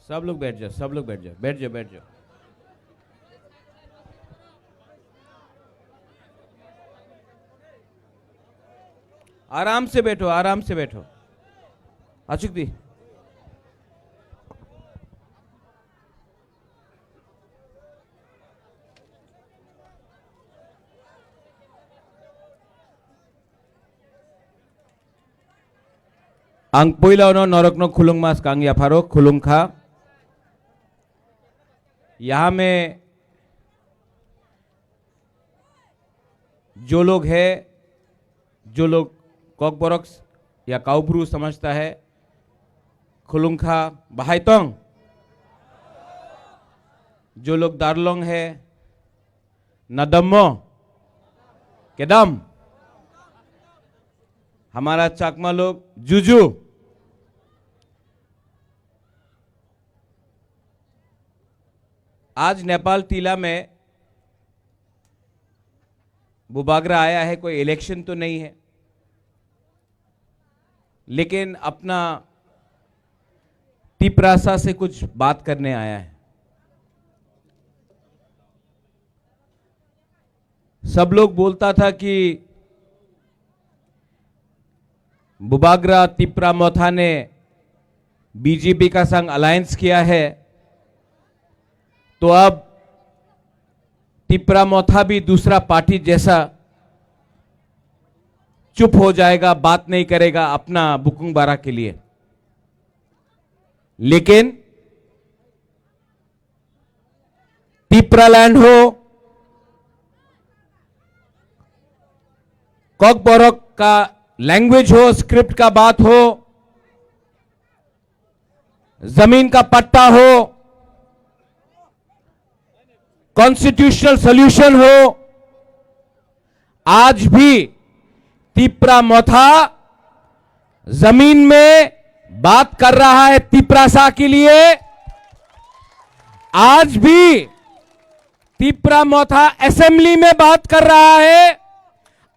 सब लोग बैठ जाओ, सब लोग बैठ जाओ, बैठ जाओ, बैठ जाओ। आराम से बैठो, आराम से बैठो। अचुक दी, आं पहिलावनो नरकनो खुलुंग मास कांग याफारो खुलुंग खा। यहाँ में जो लोग है, जो लोग कॉकबॉक्स या काउब्रू समझता है, खुलुंग खा बहाइतोंग। जो लोग दारलोंग है, नदम्मो केदम। हमारा चाकमा लोग जुजू। आज नेपाल टीला में बुबागरा आया है, कोई इलेक्शन तो नहीं है, लेकिन अपना टिपरासा से कुछ बात करने आया है। सब लोग बोलता था कि बुबागरा तिप्रा मोथा ने बीजेपी का संग अलायंस किया है, तो अब तिप्रा मोथा भी दूसरा पार्टी जैसा चुप हो जाएगा, बात नहीं करेगा अपना बुकुंग बारा के लिए। लेकिन तिप्रालैंड हो, कॉकबॉक्स का लैंग्वेज हो, स्क्रिप्ट का बात हो, जमीन का पट्टा हो, कॉन्स्टिट्यूशनल सॉल्यूशन हो, आज भी तिप्रा मोथा जमीन में बात कर रहा है तिप्रासा के लिए। आज भी तिप्रा मोथा असेंबली में बात कर रहा है।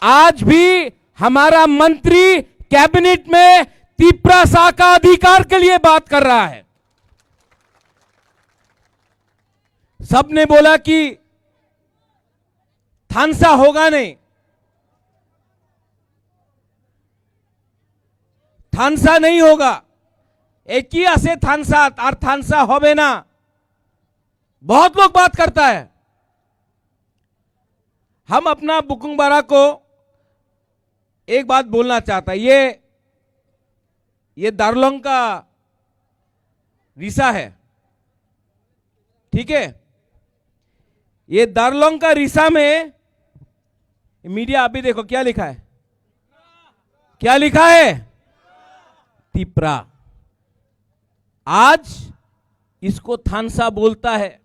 आज भी हमारा मंत्री कैबिनेट में तिप्रासा का अधिकार के लिए बात कर रहा है। सबने बोला कि थानसा होगा नहीं, थानसा नहीं होगा, एक ही आसे थानसा और थानसा होबे ना, बहुत लोग बात करता है। हम अपना बुकुंग बारा को एक बात बोलना चाहता है, ये दार्लोंग का रिसा है, ठीक है। ये दार्लोंग का रिसा में मीडिया अभी देखो क्या लिखा है, क्या लिखा है, तिप्रा। आज इसको थानसा बोलता है।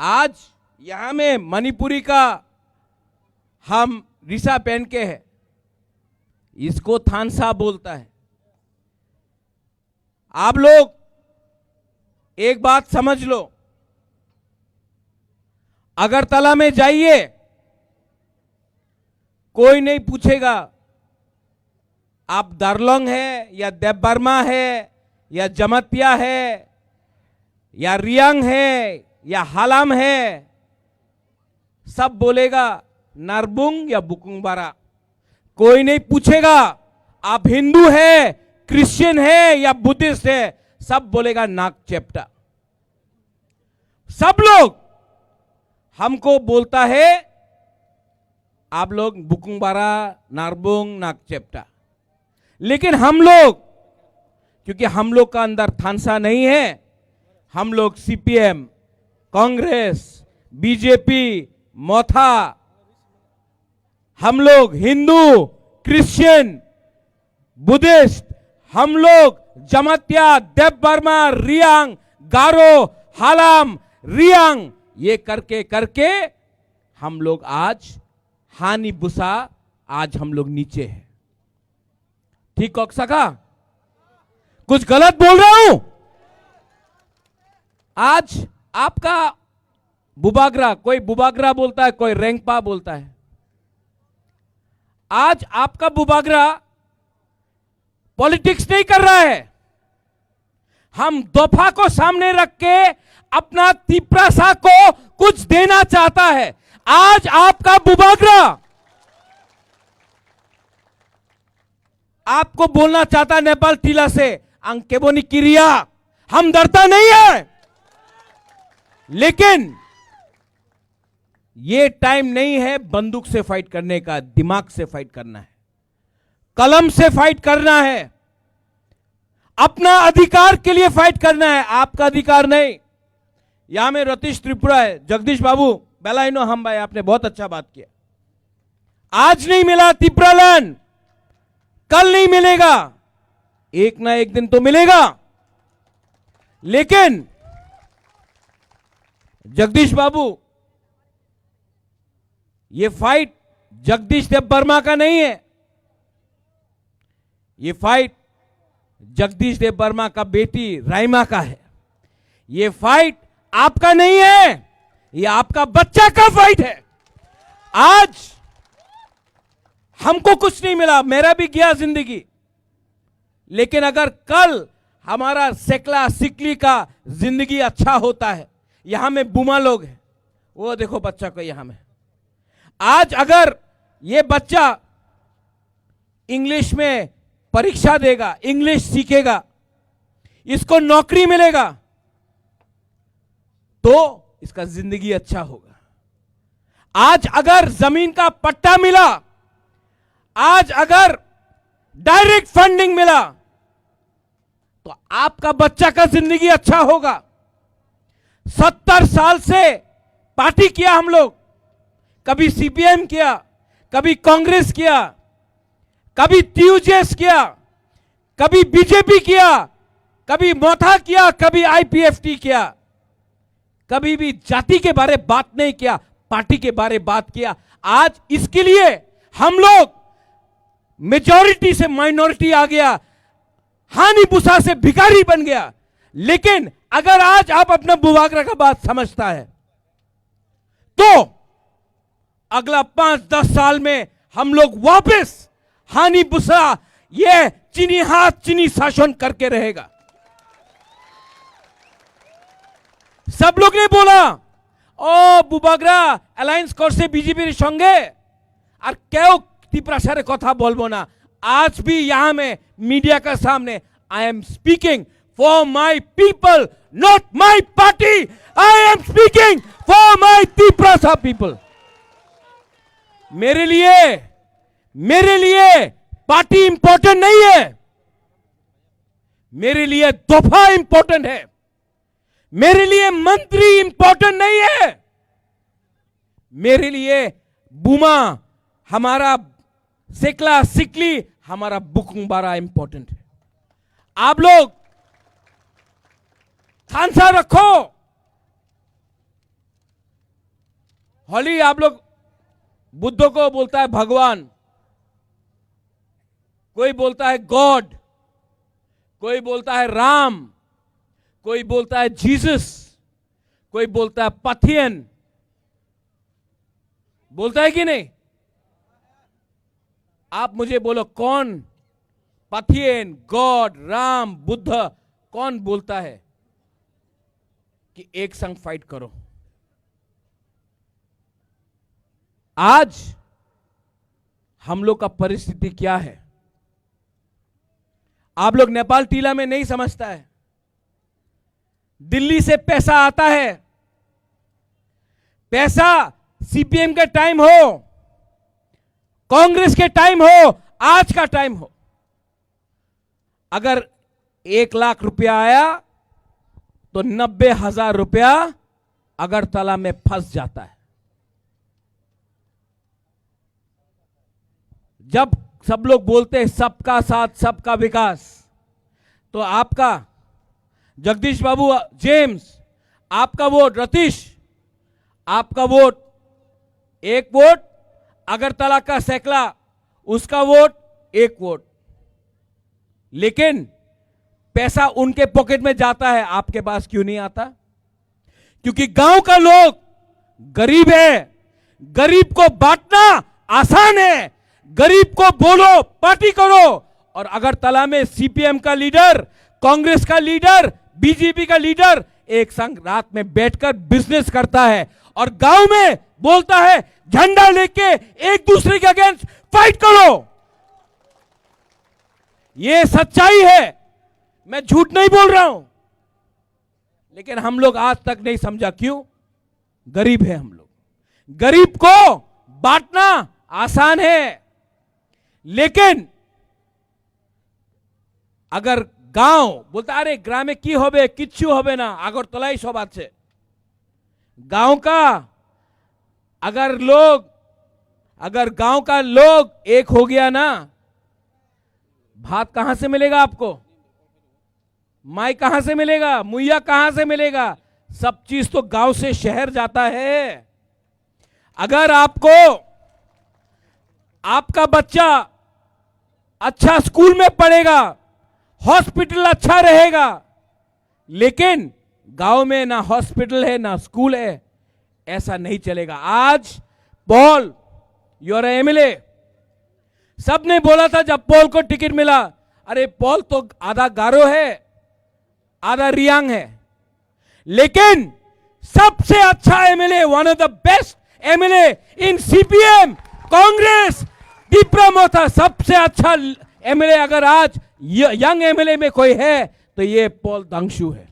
आज यहां में मणिपुरी का हम रिसा पहन के है, इसको थानसा बोलता है। आप लोग एक बात समझ लो, अगरतला में जाइए, कोई नहीं पूछेगा आप दार्लोंग है या देवबर्मा है या जमतिया है या रियांग है या हालाम है, सब बोलेगा नारबुंग या बुकुंग बारा। कोई नहीं पूछेगा आप हिंदू है, क्रिश्चियन है या बुद्धिस्ट है, सब बोलेगा नाक चेप्टा। सब लोग हमको बोलता है आप लोग बुकुंग बारा, नारबुंग, नाक चेप्टा। लेकिन हम लोग, क्योंकि हम लोग का अंदर थानसा नहीं है, हम लोग सीपीएम, कांग्रेस, बीजेपी, मोथा, हम लोग हिंदू, क्रिश्चियन, बुद्धिस्ट, हम लोग जमतिया, देवबर्मा, रियांग, गारो, हालाम, रियांग, ये करके करके हम लोग आज हानि बुसा, आज हम लोग नीचे हैं। ठीक कॉक्सा का कुछ गलत बोल रहा हूं? आज आपका बुबागरा, कोई बुबागरा बोलता है, कोई रेंगपा बोलता है। आज आपका बुबागरा पॉलिटिक्स नहीं कर रहा है, हम दफा को सामने रख के अपना तिपरासा को कुछ देना चाहता है। आज आपका बुबागरा आपको बोलना चाहता है नेपाल टीला से, अंकेबोनी किरिया, हम डरता नहीं है, लेकिन ये टाइम नहीं है बंदूक से फाइट करने का, दिमाग से फाइट करना है, कलम से फाइट करना है, अपना अधिकार के लिए फाइट करना है, आपका अधिकार नहीं। यहां में रतीश त्रिपुरा है, जगदीश बाबू बेलाइनो हम भाई, आपने बहुत अच्छा बात किया। आज नहीं मिला त्रिपुरा लैंड, कल नहीं मिलेगा, एक ना एक दिन तो मिलेगा। लेकिन जगदीश बाबू, ये फाइट जगदीश देववर्मा का नहीं है, ये फाइट जगदीश देववर्मा का बेटी राइमा का है। ये फाइट आपका नहीं है, ये आपका बच्चा का फाइट है। आज हमको कुछ नहीं मिला, मेरा भी गया जिंदगी, लेकिन अगर कल हमारा सेकला सिकली का जिंदगी अच्छा होता है, यहां में बुमा लोग हैं, वो देखो बच्चा को यहां में, आज अगर ये बच्चा इंग्लिश में परीक्षा देगा, इंग्लिश सीखेगा, इसको नौकरी मिलेगा, तो इसका जिंदगी अच्छा होगा। आज अगर जमीन का पट्टा मिला, आज अगर डायरेक्ट फंडिंग मिला, तो आपका बच्चा का जिंदगी अच्छा होगा। 70 साल से पार्टी किया हम लोग, कभी सीपीएम किया, कभी कांग्रेस किया, कभी टीयूजेएस किया, कभी बीजेपी किया, कभी मोथा किया, कभी आईपीएफटी किया, कभी भी जाति के बारे बात नहीं किया, पार्टी के बारे बात किया। आज इसके लिए हम लोग मेजॉरिटी से माइनॉरिटी आ गया, हानि बुसा से भिखारी बन गया। लेकिन अगर आज आप अपना बुबागरा का बात समझता है, तो अगला 5-10 साल में हम लोग वापस हानि बुसा, ये चीनी हाथ चीनी शासन करके रहेगा। सब लोग ने बोला ओ बुबागरा अलायंस करছে বিজেপির সঙ্গে, আর কেউ ত্রিপুরাসারে কথা বলবো না। आज भी यहां में मीडिया का सामने I am speaking for my people, not my party, I am speaking for my Tripurasa people. मेरे लिए पार्टी इंपॉर्टेंट नहीं है, मेरे लिए दफा इंपॉर्टेंट है, मेरे लिए मंत्री इंपॉर्टेंट नहीं है, मेरे लिए बुमा, हमारा सेकला सिकली, हमारा बुकुंबारा इंपॉर्टेंट है। आप लोग खानसा रखो, होली आप लोग बुद्ध को बोलता है भगवान, कोई बोलता है गॉड, कोई बोलता है राम, कोई बोलता है जीसस, कोई बोलता है पथियन, बोलता है कि नहीं? आप मुझे बोलो कौन पथियन, गॉड, राम, बुद्ध कौन बोलता है कि एक संग फाइट करो? आज हम लोग का परिस्थिति क्या है आप लोग नेपाल टीला में नहीं समझता है। दिल्ली से पैसा आता है, पैसा सीपीएम के टाइम हो, कांग्रेस के टाइम हो, आज का टाइम हो, अगर 1 लाख रुपया आया तो 90,000 रुपया अगरतला में फंस जाता है। जब सब लोग बोलते हैं सबका साथ सबका विकास, तो आपका जगदीश बाबू जेम्स, आपका वोट रतीश, आपका वोट, एक वोट अगरतला का सेकला, उसका वोट 1 वोट, लेकिन पैसा उनके पॉकेट में जाता है, आपके पास क्यों नहीं आता? क्योंकि गांव का लोग गरीब है, गरीब को बांटना आसान है, गरीब को बोलो पार्टी करो, और अगरतला में सीपीएम का लीडर, कांग्रेस का लीडर, बीजेपी का लीडर एक संग रात में बैठकर बिजनेस करता है और गांव में बोलता है झंडा लेके एक दूसरे के अगेंस्ट फाइट करो। यह सच्चाई है, मैं झूठ नहीं बोल रहा हूं। लेकिन हम लोग आज तक नहीं समझा, क्यों? गरीब है हम लोग। गरीब को बांटना आसान है, लेकिन अगर गांव बोलता अरे ग्रामे की होबे किच्छु होबे ना, আগরতলাই सब আছে, गांव का अगर गांव का लोग एक हो गया ना, भात कहां से मिलेगा आपको? माई कहां से मिलेगा? मुइया कहां से मिलेगा? सब चीज तो गांव से शहर जाता है। अगर आपका बच्चा अच्छा स्कूल में पढ़ेगा, हॉस्पिटल अच्छा रहेगा, लेकिन गांव में ना हॉस्पिटल है ना स्कूल है, ऐसा नहीं चलेगा। आज पॉल योर एमएलए, सबने बोला था जब पॉल को टिकट मिला, अरे पॉल तो आधा गारो है आधा रियांग है, लेकिन सबसे अच्छा MLA, one of the best MLA in CPM Congress Tipra Motha, सबसे अच्छा एमएलए अगर आज यंग एमएलए में कोई है तो ये पॉल दांगशू है।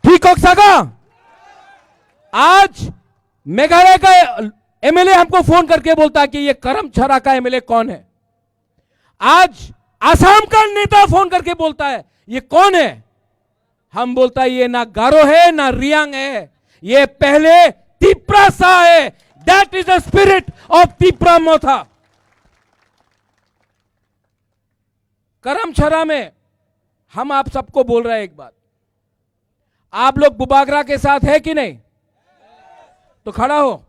ठीक हो सका? आज मेघालय का एमएलए हमको फोन करके बोलता है कि ये करमछरा का एमएलए कौन है। आज आसाम का नेता फोन करके बोलता है ये कौन है। हम बोलता है ये ना गारो है ना रियांग है, ये पहले तिप्रा सा है। That is the spirit of Tipra Motha. करमछरा में हम आप सबको बोल रहे हैं एक बात, आप लोग बुबागरा के साथ है कि नहीं? तो खड़ा हो।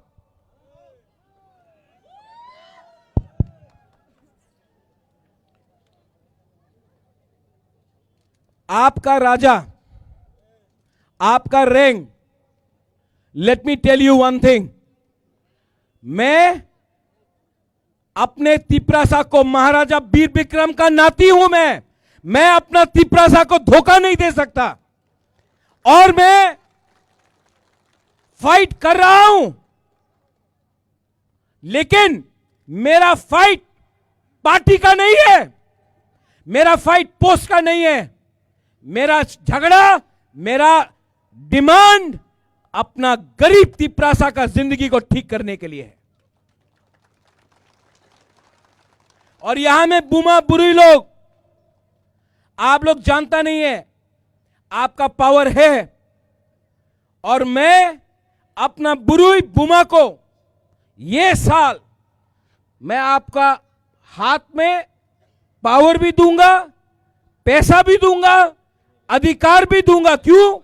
आपका राजा, आपका rank, let me tell you one thing, मैं अपने तिप्रासा को, महाराजा वीर विक्रम का नाती हूं मैं अपना तिप्रासा को धोखा नहीं दे सकता, और मैं फाइट कर रहा हूं। लेकिन मेरा फाइट पार्टी का नहीं है, मेरा फाइट पोस्ट का नहीं है, मेरा झगड़ा, मेरा डिमांड अपना गरीब तिप्रासा का जिंदगी को ठीक करने के लिए है। और यहां में बुमा बुरी लोग, आप लोग जानता नहीं है आपका पावर है, और मैं अपना बुरुई बुमा को ये साल मैं आपका हाथ में पावर भी दूंगा, पैसा भी दूंगा, अधिकार भी दूंगा। क्यों?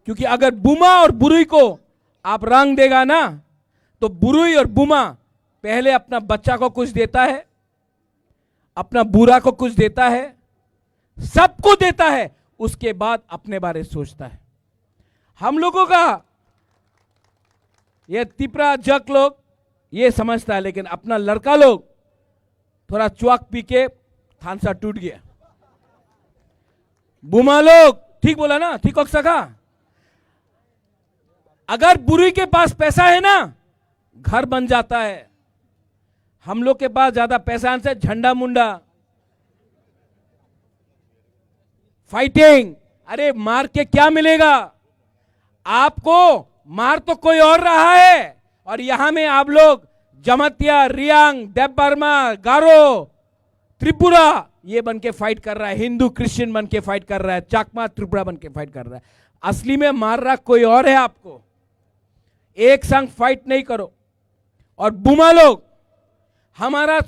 क्योंकि अगर बुमा और बुरुई को आप रंग देगा ना, तो बुरुई और बुमा पहले अपना बच्चा को कुछ देता है, अपना बुरा को कुछ देता है, सबको देता है, उसके बाद अपने बारे सोचता है। हम लोगों का ये तिप्रा जक लोग ये समझता है, लेकिन अपना लड़का लोग थोड़ा च्वाक पी के थानसा टूट गया। बुमा लोग, ठीक बोला ना? ठीक हो सका? अगर बुरी के पास पैसा है ना, घर बन जाता है। हम लोग के पास ज्यादा पैसा से झंडा मुंडा, फाइटिंग, अरे मार के क्या मिलेगा आपको? मार तो कोई और रहा है, और यहां में आप लोग जमतिया, रियांग, देबबर्मा, गारो, त्रिपुरा ये बन के फाइट कर रहा है, हिंदू क्रिश्चियन बन के फाइट कर रहा है, चाकमा त्रिपुरा बन के फाइट कर रहा है। असली में मार रहा कोई और है आपको। एक संग फाइट नहीं करो। और बुमा लोग, हमारा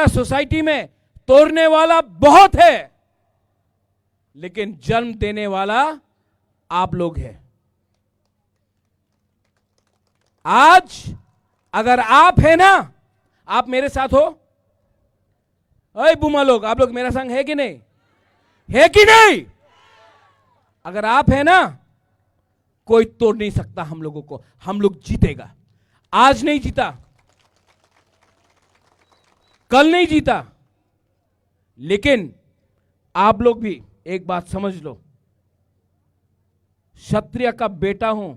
सोसाइटी में तोड़ने वाला बहुत है, लेकिन जन्म देने वाला आप लोग हैं। आज अगर आप है ना, आप मेरे साथ हो, अरे बुमा लोग, आप लोग मेरा संग है कि नहीं? है कि नहीं? अगर आप है ना, कोई तोड़ नहीं सकता हम लोगों को। हम लोग जीतेगा। आज नहीं जीता, कल नहीं जीता, लेकिन आप लोग भी एक बात समझ लो, क्षत्रिय का बेटा हूं,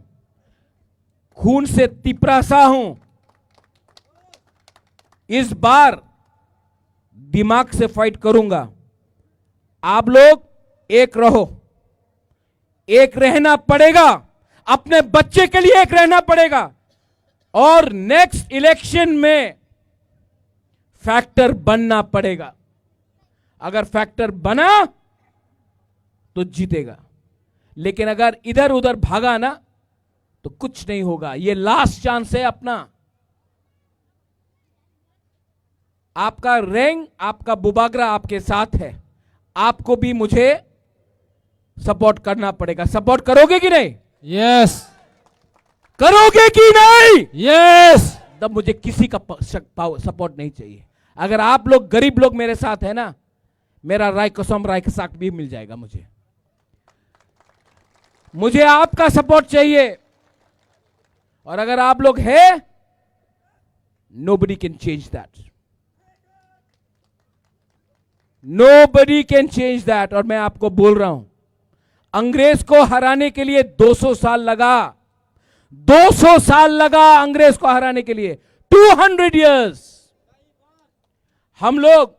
खून से तिपरासा हूं। इस बार दिमाग से फाइट करूंगा। आप लोग एक रहो, एक रहना पड़ेगा, अपने बच्चे के लिए एक रहना पड़ेगा, और नेक्स्ट इलेक्शन में फैक्टर बनना पड़ेगा। अगर फैक्टर बना तो जीतेगा, लेकिन अगर इधर उधर भागा ना तो कुछ नहीं होगा। ये लास्ट चांस है अपना। आपका रैंक, आपका बुबागरा आपके साथ है, आपको भी मुझे सपोर्ट करना पड़ेगा। सपोर्ट करोगे कि नहीं? यस। करोगे कि नहीं? यस। तब मुझे किसी का सपोर्ट नहीं चाहिए। अगर आप लोग गरीब लोग मेरे साथ है ना, मेरा राय कसम राय साक भी मिल जाएगा। मुझे आपका सपोर्ट चाहिए, और अगर आप लोग है, nobody can change that, nobody can change that. और मैं आपको बोल रहा हूं, अंग्रेज को हराने के लिए 200 साल लगा, 200 साल लगा अंग्रेज को हराने के लिए, 200 इयर्स। हम लोग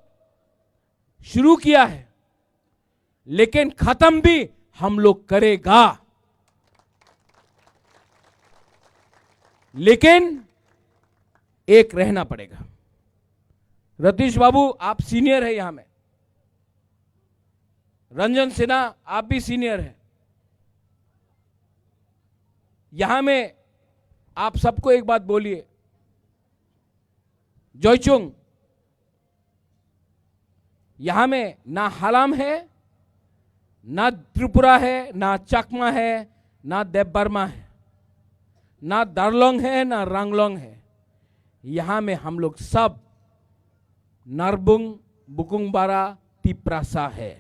शुरू किया है, लेकिन खत्म भी हम लोग करेगा। लेकिन एक रहना पड़ेगा। रतीश बाबू आप सीनियर है यहां में, रंजन सिन्हा आप भी सीनियर है यहां में। आप सबको एक बात बोलिए, जॉयचुंग, यहां में ना हालाम है, ना त्रिपुरा है, ना चकमा है, ना देवबर्मा है, ना दार्लोंग है, ना रांगलोंग है। यहां में हम लोग सब नरबुंग, बुकुंगबारा, तिप्रासा है।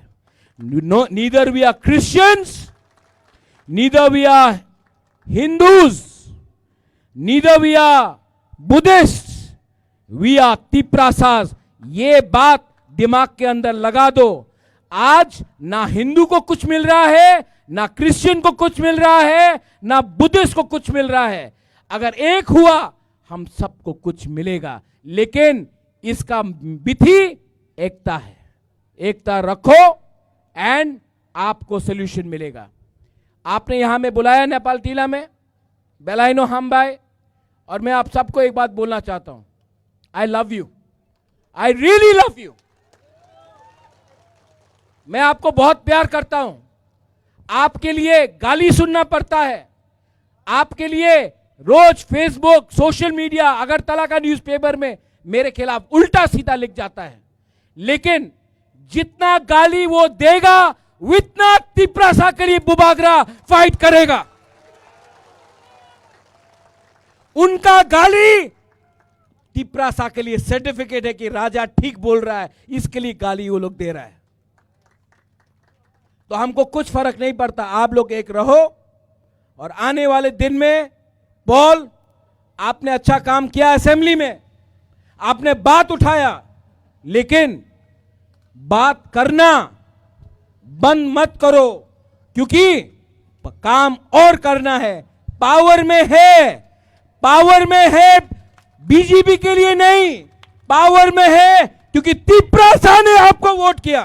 Neither we are Christians, neither we are Hindus, neither we are Buddhist, we are Tiprasas. ये बात दिमाग के अंदर लगा दो। आज ना हिंदू को कुछ मिल रहा है, ना क्रिश्चियन को कुछ मिल रहा है, ना बुद्धिस्ट को कुछ मिल रहा है। अगर एक हुआ हम सबको कुछ मिलेगा, लेकिन इसका विधि एकता है। एकता रखो एंड आपको सोल्यूशन मिलेगा। आपने यहां में बुलाया नेपाल टीला में, बेलाइनो हमबाई, और मैं आप सबको एक बात बोलना चाहता हूं, आई love you, I really love you. मैं आपको बहुत प्यार करता हूं। आपके लिए गाली सुनना पड़ता है, आपके लिए रोज फेसबुक, सोशल मीडिया, अगरतला का न्यूज़पेपर में मेरे खिलाफ उल्टा सीधा लिख जाता है, लेकिन जितना गाली वो देगा उतना तिप्रासा के लिए बुबागरा फाइट करेगा। उनका गाली तिप्रासा के लिए सर्टिफिकेट है कि राजा ठीक बोल रहा है, इसके लिए गाली वो लोग दे रहा है। तो हमको कुछ फर्क नहीं पड़ता, आप लोग एक रहो। और आने वाले दिन में पॉल, आपने अच्छा काम किया असेंबली में, आपने बात उठाया, लेकिन बात करना बंद मत करो, क्योंकि काम और करना है। पावर में है, पावर में है बीजेपी के लिए नहीं, पावर में है क्योंकि तिप्रासा ने आपको वोट किया।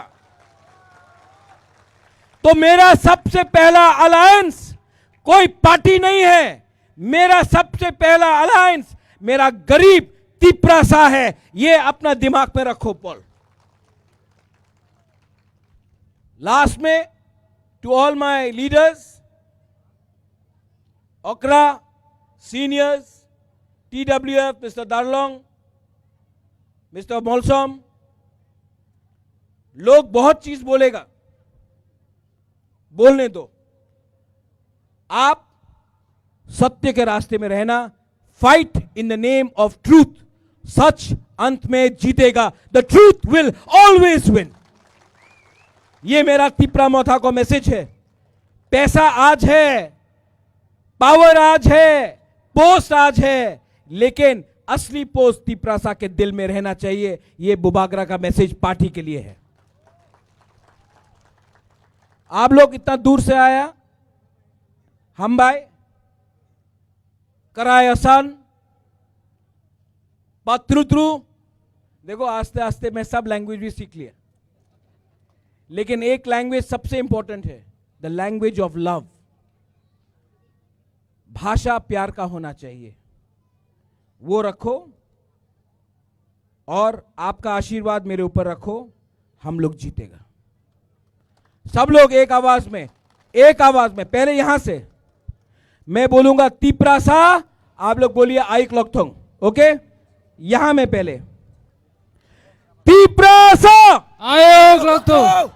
तो मेरा सबसे पहला अलायंस कोई पार्टी नहीं है, मेरा सबसे पहला अलायंस मेरा गरीब तिप्रासा है। ये अपना दिमाग में रखो पॉल। लास्ट में, टू ऑल माय लीडर्स, ओकरा सीनियर्स, TWF, मिस्टर दार्लोंग, मिस्टर मोलसोम, लोग बहुत चीज बोलेगा, बोलने दो। आप सत्य के रास्ते में रहना, fight in the name of truth, सच अंत में जीतेगा। The truth will always win. ये मेरा तिप्रा मोथा को मैसेज है। पैसा आज है, पावर आज है, पोस्ट आज है, लेकिन असली पोस्ट तिपरासा के दिल में रहना चाहिए। यह बुबागरा का मैसेज पार्टी के लिए है। आप लोग इतना दूर से आया, हम भाई कराए आसान पत्रुत्रु। देखो आस्ते आस्ते मैं सब लैंग्वेज भी सीख लिया, लेकिन एक लैंग्वेज सबसे इंपॉर्टेंट है, द लैंग्वेज ऑफ लव। भाषा प्यार का होना चाहिए, वो रखो और आपका आशीर्वाद मेरे ऊपर रखो, हम लोग जीतेगा। सब लोग एक आवाज में, पहले यहां से मैं बोलूंगा तिपरासा, आप लोग बोलिए आई क्लॉकथोंग। ओके, यहां में पहले तिपरासा आई क्लॉकथोंग।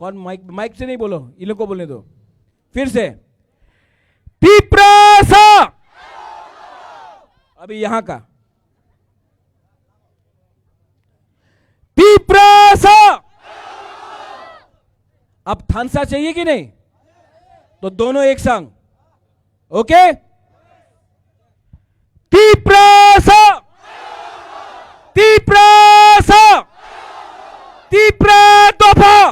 कौन माइक से नहीं बोलो, इन लोग को बोलने दो। फिर से तिपरासा। अभी यहां का तिपरासा। अब थानसा चाहिए कि नहीं? तो दोनों एक संग। ओके, तिपरासा, तिपरासा, तिप्रा दोफा,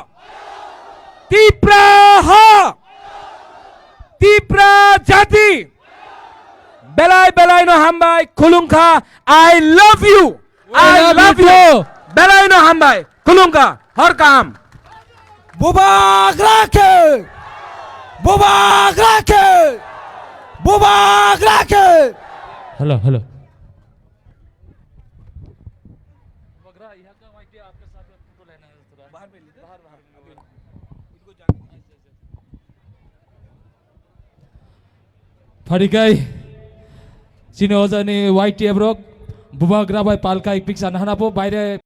तिप्राहा, तिप्रा जाति, बेलाई बेलाई नो हमबाई खुलुंखा। I love you, I love you, बेलाई नो हमबाई खुलुंखा हर काम। बुबागरा के, बुबागरा के, बुबागरा के। Hello hello. Farikai sini ozani YTF rock bubagra bai palka ik picture nahana po baire